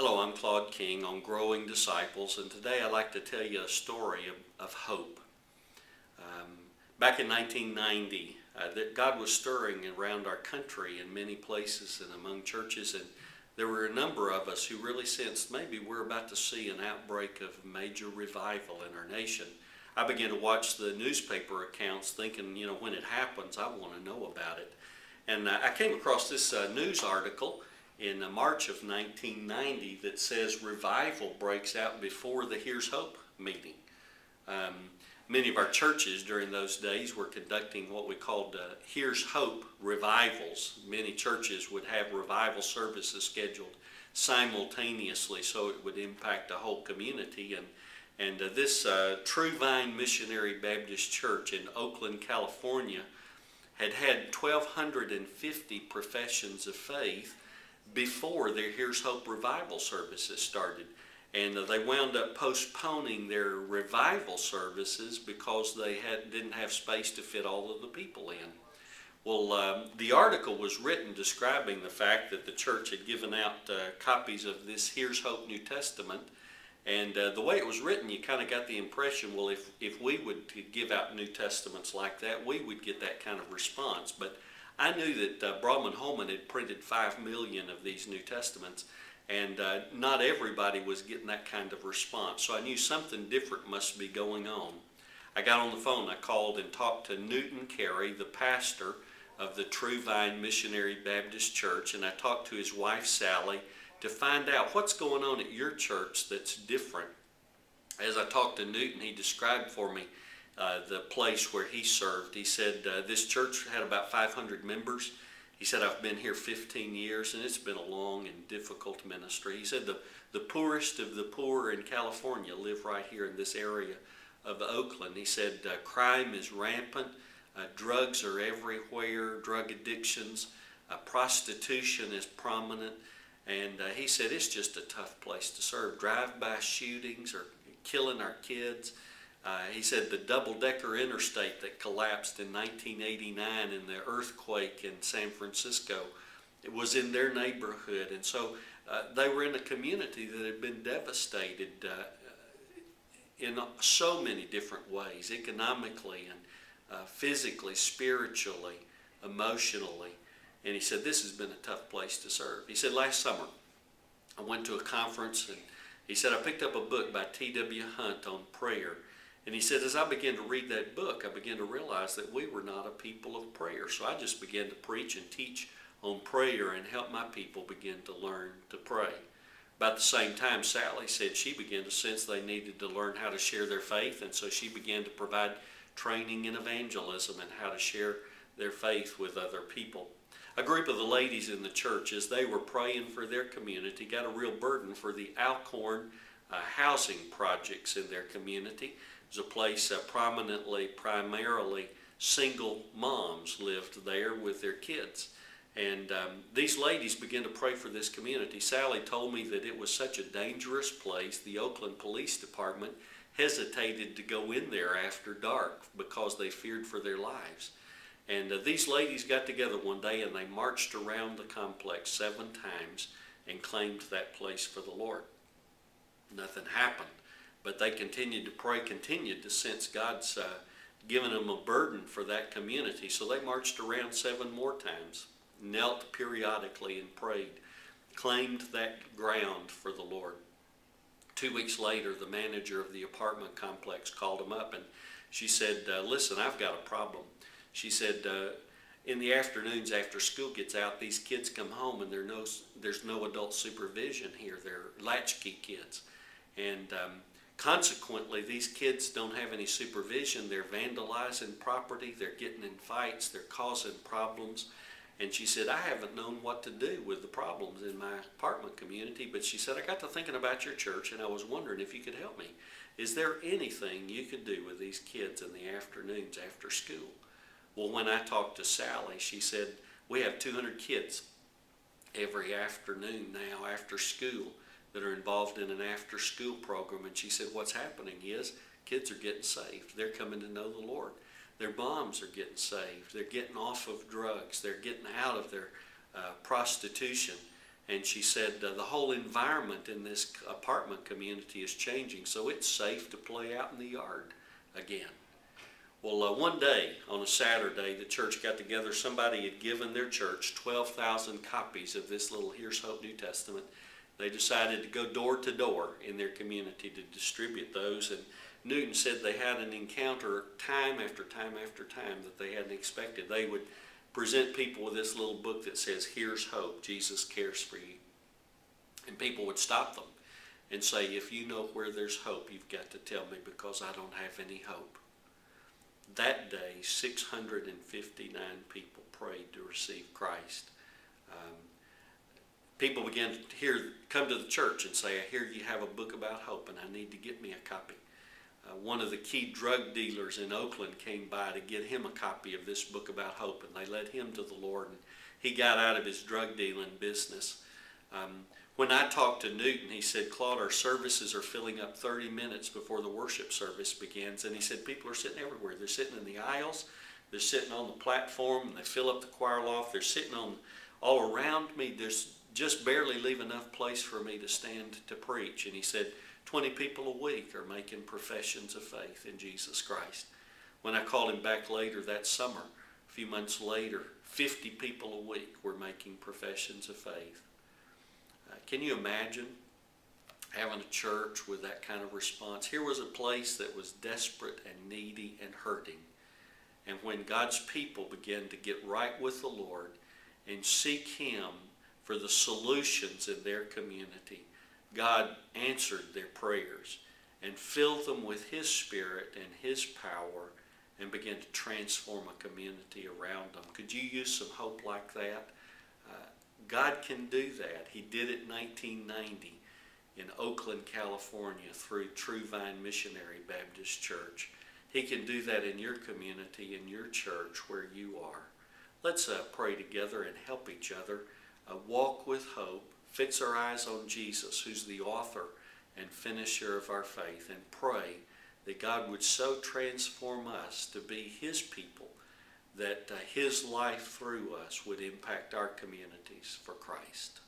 Hello, I'm Claude King on Growing Disciples, and today I'd like to tell you a story of hope. Back in 1990, that God was stirring around our country in many places and among churches, and there were a number of us who really sensed maybe we're about to see an outbreak of major revival in our nation. I began to watch the newspaper accounts thinking, when it happens, I want to know about it. And I came across this news article in March of 1990 that says revival breaks out before the Here's Hope meeting. Many of our churches during those days were conducting what we called Here's Hope revivals. Many churches would have revival services scheduled simultaneously so it would impact the whole community. And this True Vine Missionary Baptist Church in Oakland, California had 1,250 professions of faith before their Here's Hope revival services started. And they wound up postponing their revival services because they didn't have space to fit all of the people in. Well, the article was written describing the fact that the church had given out copies of this Here's Hope New Testament. And the way it was written, you kind of got the impression, well, if we would give out New Testaments like that, we would get that kind of response. But I knew that Brahman Holman had printed 5 million of these New Testaments, and not everybody was getting that kind of response. So I knew something different must be going on. I got on the phone. I called and talked to Newton Carey, the pastor of the True Vine Missionary Baptist Church, and I talked to his wife, Sally, to find out what's going on at your church that's different. As I talked to Newton, he described for me the place where he served. He said this church had about 500 members. He said, I've been here 15 years, and it's been a long and difficult ministry. He said the poorest of the poor in California live right here in this area of Oakland. He said crime is rampant, drugs are everywhere, drug addictions, prostitution is prominent, and he said it's just a tough place to serve. Drive-by shootings are killing our kids. He said the double-decker interstate that collapsed in 1989 in the earthquake in San Francisco, it was in their neighborhood. And so they were in a community that had been devastated in so many different ways, economically and physically, spiritually, emotionally. And he said, this has been a tough place to serve. He said, last summer, I went to a conference, and he said, I picked up a book by T.W. Hunt on prayer. And he said, as I began to read that book, I began to realize that we were not a people of prayer. So I just began to preach and teach on prayer and help my people begin to learn to pray. About the same time, Sally said she began to sense they needed to learn how to share their faith. And so she began to provide training in evangelism and how to share their faith with other people. A group of the ladies in the church, as they were praying for their community, got a real burden for the Alcorn housing projects in their community. It was a place primarily single moms lived there with their kids. And these ladies began to pray for this community. Sally told me that it was such a dangerous place, the Oakland Police Department hesitated to go in there after dark because they feared for their lives. And these ladies got together one day and they marched around the complex 7 times and claimed that place for the Lord. Nothing happened, but they continued to pray, continued to sense God's given them a burden for that community. So they marched around 7 more times, knelt periodically and prayed, claimed that ground for the Lord. 2 weeks later, the manager of the apartment complex called them up, and she said, listen, I've got a problem. She said, in the afternoons after school gets out, these kids come home and there's no adult supervision here. They're latchkey kids. And consequently, these kids don't have any supervision. They're vandalizing property. They're getting in fights. They're causing problems. And she said, I haven't known what to do with the problems in my apartment community. But she said, I got to thinking about your church, and I was wondering if you could help me. Is there anything you could do with these kids in the afternoons after school? Well, when I talked to Sally, she said, we have 200 kids every afternoon now after school that are involved in an after-school program. And she said, what's happening is kids are getting saved. They're coming to know the Lord. Their moms are getting saved. They're getting off of drugs. They're getting out of their prostitution. And she said the whole environment in this apartment community is changing, so it's safe to play out in the yard again. Well, one day on a Saturday, the church got together. Somebody had given their church 12,000 copies of this little Here's Hope New Testament. They decided to go door to door in their community to distribute those. And Newton said they had an encounter time after time after time that they hadn't expected. They would present people with this little book that says, Here's Hope, Jesus cares for you. And people would stop them and say, if you know where there's hope, you've got to tell me because I don't have any hope. That day, 659 people prayed to receive Christ. People began to come to the church and say, I hear you have a book about hope and I need to get me a copy. One of the key drug dealers in Oakland came by to get him a copy of this book about hope, and they led him to the Lord, and he got out of his drug dealing business. When I talked to Newton, he said, Claude, our services are filling up 30 minutes before the worship service begins. And he said, people are sitting everywhere. They're sitting in the aisles. They're sitting on the platform. And they fill up the choir loft. They're sitting all around me. There's just barely leave enough place for me to stand to preach. And he said, 20 people a week are making professions of faith in Jesus Christ. When I called him back later that summer, a few months later, 50 people a week were making professions of faith. Can you imagine having a church with that kind of response? Here was a place that was desperate and needy and hurting. And when God's people began to get right with the Lord and seek Him for the solutions in their community, God answered their prayers and filled them with His Spirit and His power and began to transform a community around them. Could you use some hope like that? God can do that. He did it in 1990 in Oakland, California through True Vine Missionary Baptist Church. He can do that in your community, in your church, where you are. Let's pray together and help each other walk with hope, fix our eyes on Jesus, who's the author and finisher of our faith, and pray that God would so transform us to be His people that His life through us would impact our communities for Christ.